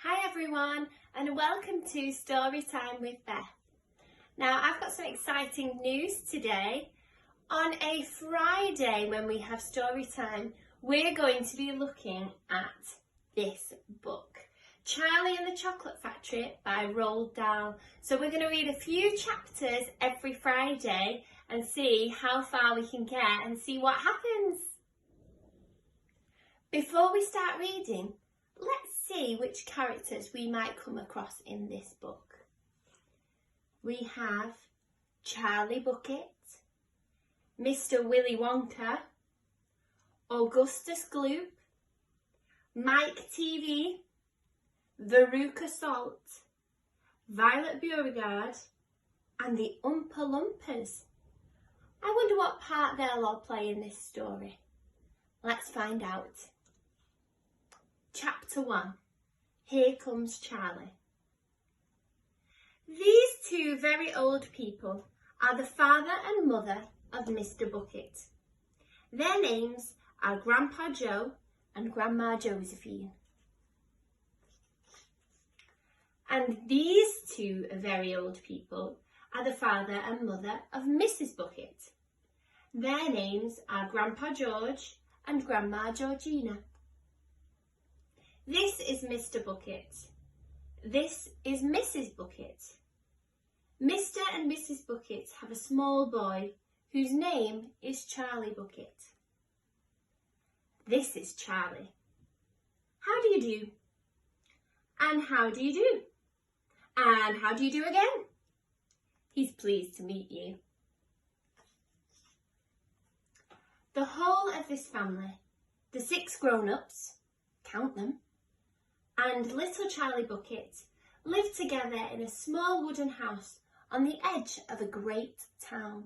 Hi everyone and welcome to Story Time with Beth. Now I've got some exciting news today. On a Friday when we have story time, we're going to be looking at this book, Charlie and the Chocolate Factory by Roald Dahl. So we're going to read a few chapters every Friday and see how far we can get and see what happens. Before we start reading, let's see which characters we might come across in this book. We have Charlie Bucket, Mr. Willy Wonka, Augustus Gloop, Mike TV, Veruca Salt, Violet Beauregard, and the Oompa Loompas. I wonder what part they'll all play in this story. Let's find out. Chapter 1. Here Comes Charlie. These two very old people are the father and mother of Mr. Bucket. Their names are Grandpa Joe and Grandma Josephine. And these two very old people are the father and mother of Mrs. Bucket. Their names are Grandpa George and Grandma Georgina. This is Mr. Bucket. This is Mrs. Bucket. Mr. and Mrs. Bucket have a small boy whose name is Charlie Bucket. This is Charlie. How do you do? And how do you do? And how do you do again? He's pleased to meet you. The whole of this family, the 6 grown-ups, count them, and little Charlie Bucket lived together in a small wooden house on the edge of a great town.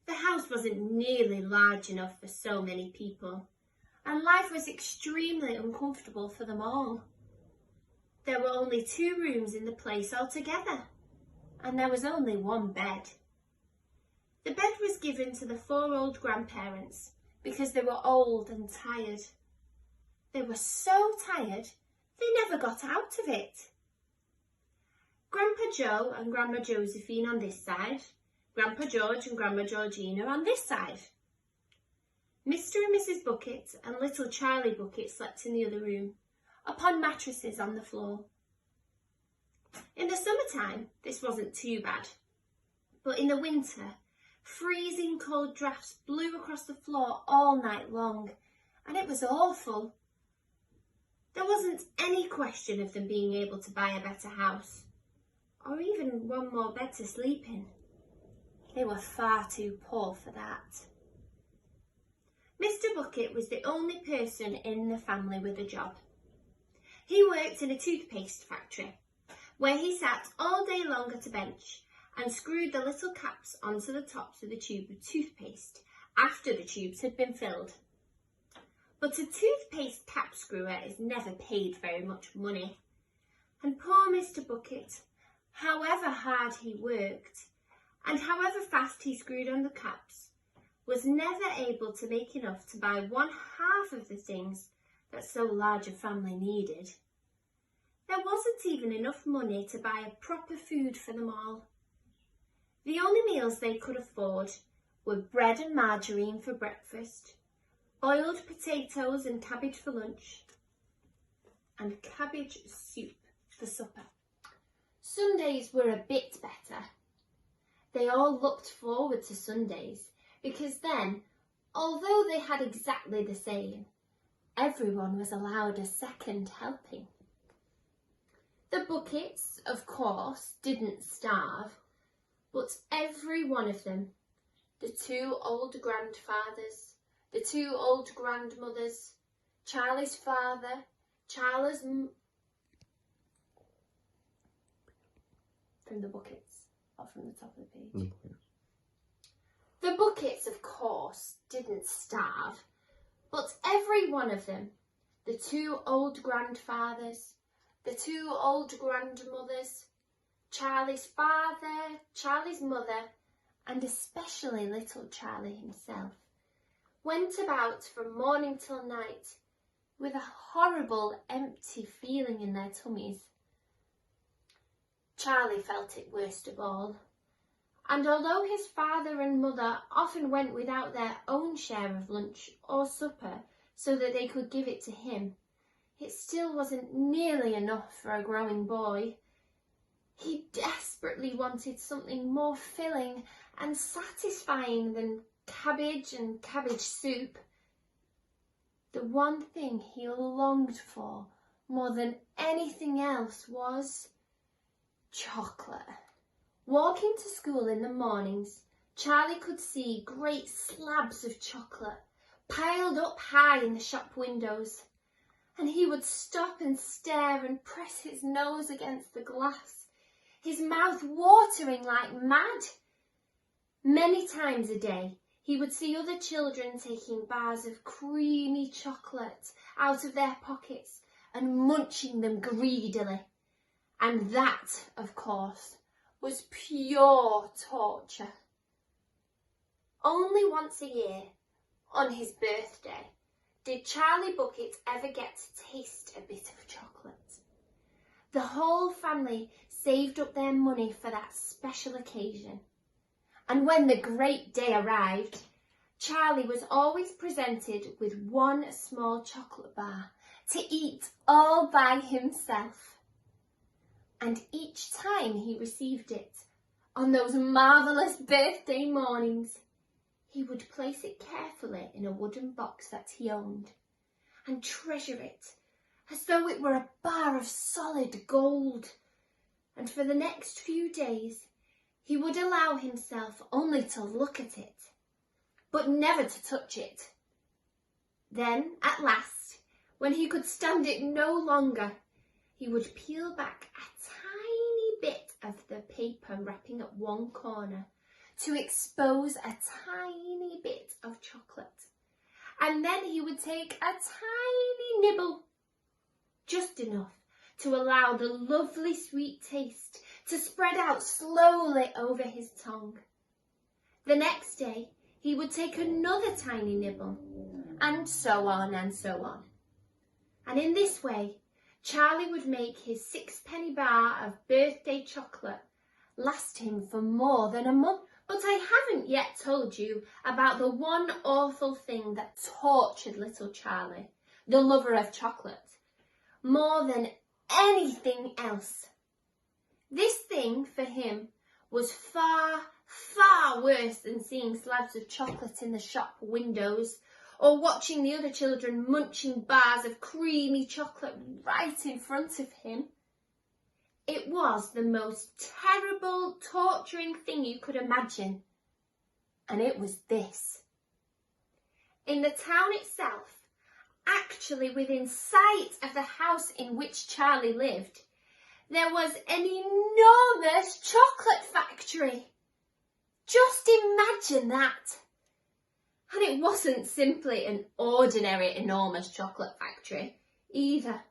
The house wasn't nearly large enough for so many people, and life was extremely uncomfortable for them all. There were only 2 rooms in the place altogether, and there was only 1 bed. The bed was given to the 4 old grandparents because they were old and tired. They were so tired, they never got out of it. Grandpa Joe and Grandma Josephine on this side, Grandpa George and Grandma Georgina on this side. Mr. and Mrs. Bucket and little Charlie Bucket slept in the other room, upon mattresses on the floor. In the summertime, this wasn't too bad, but in the winter, freezing cold drafts blew across the floor all night long, and it was awful. There wasn't any question of them being able to buy a better house, or even 1 more bed to sleep in. They were far too poor for that. Mr. Bucket was the only person in the family with a job. He worked in a toothpaste factory, where he sat all day long at a bench and screwed the little caps onto the tops of the tube of toothpaste after the tubes had been filled. But a toothpaste cap screwer is never paid very much money. And poor Mr. Bucket, however hard he worked, and however fast he screwed on the caps, was never able to make enough to buy 1/2 of the things that so large a family needed. There wasn't even enough money to buy a proper food for them all. The only meals they could afford were bread and margarine for breakfast, boiled potatoes and cabbage for lunch, and cabbage soup for supper. Sundays were a bit better. They all looked forward to Sundays because then, although they had exactly the same, everyone was allowed a second helping. The Buckets, of course, didn't starve, but every one of them, the 2 old grandfathers, the 2 old grandmothers, Charlie's father, Charlie's from the Buckets, or from the top of the page. The Buckets, of course, didn't starve, but every one of them, the 2 old grandfathers, the 2 old grandmothers, Charlie's father, Charlie's mother, and especially little Charlie himself, went about from morning till night, with a horrible, empty feeling in their tummies. Charlie felt it worst of all, and although his father and mother often went without their own share of lunch or supper so that they could give it to him, it still wasn't nearly enough for a growing boy. He desperately wanted something more filling and satisfying than cabbage and cabbage soup. The one thing he longed for more than anything else was chocolate. Walking to school in the mornings, Charlie could see great slabs of chocolate piled up high in the shop windows, and he would stop and stare and press his nose against the glass, his mouth watering like mad. Many times a day, he would see other children taking bars of creamy chocolate out of their pockets and munching them greedily. And that, of course, was pure torture. Only once a year, on his birthday, did Charlie Bucket ever get to taste a bit of chocolate. The whole family saved up their money for that special occasion. And when the great day arrived, Charlie was always presented with one small chocolate bar to eat all by himself. And each time he received it, on those marvellous birthday mornings, he would place it carefully in a wooden box that he owned and treasure it as though it were a bar of solid gold. And for the next few days, he would allow himself only to look at it, but never to touch it. Then, at last, when he could stand it no longer, he would peel back a tiny bit of the paper wrapping at one corner to expose a tiny bit of chocolate. And then he would take a tiny nibble, just enough to allow the lovely sweet taste to spread out slowly over his tongue. The next day, he would take another tiny nibble, and so on and so on. And in this way, Charlie would make his 6-penny bar of birthday chocolate last him for more than a month. But I haven't yet told you about the one awful thing that tortured little Charlie, the lover of chocolate, more than anything else. This thing for him was far, far worse than seeing slabs of chocolate in the shop windows or watching the other children munching bars of creamy chocolate right in front of him. It was the most terrible, torturing thing you could imagine. And it was this. In the town itself, actually within sight of the house in which Charlie lived, there was an enormous chocolate factory. Just imagine that. And it wasn't simply an ordinary enormous chocolate factory either.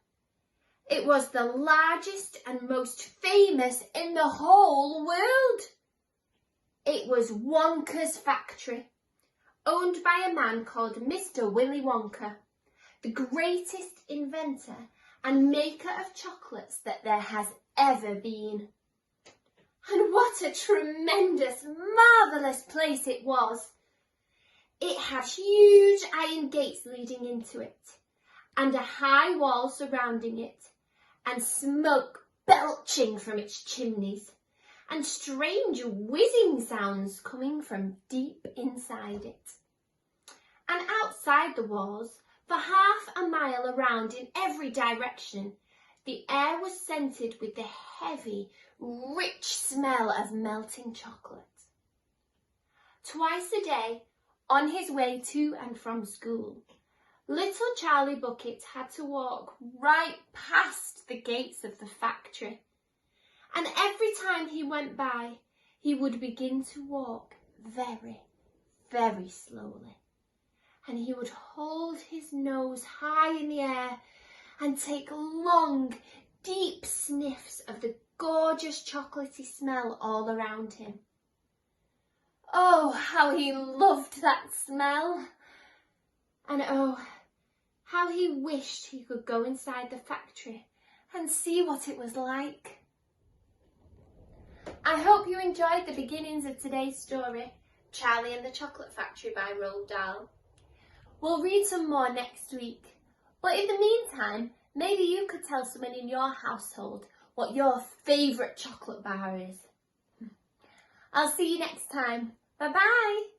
It was the largest and most famous in the whole world. It was Wonka's factory, owned by a man called Mr. Willy Wonka, the greatest inventor and maker of chocolates that there has ever been. And what a tremendous, marvellous place it was. It had huge iron gates leading into it, and a high wall surrounding it, and smoke belching from its chimneys, and strange whizzing sounds coming from deep inside it. And outside the walls, for half a mile around in every direction, the air was scented with the heavy, rich smell of melting chocolate. Twice a day, on his way to and from school, little Charlie Bucket had to walk right past the gates of the factory. And every time he went by, he would begin to walk very, very slowly. And he would hold his nose high in the air and take long, deep sniffs of the gorgeous chocolatey smell all around him. Oh, how he loved that smell! And oh, how he wished he could go inside the factory and see what it was like. I hope you enjoyed the beginnings of today's story, Charlie and the Chocolate Factory by Roald Dahl. We'll read some more next week, but in the meantime, maybe you could tell someone in your household what your favourite chocolate bar is. I'll see you next time. Bye bye!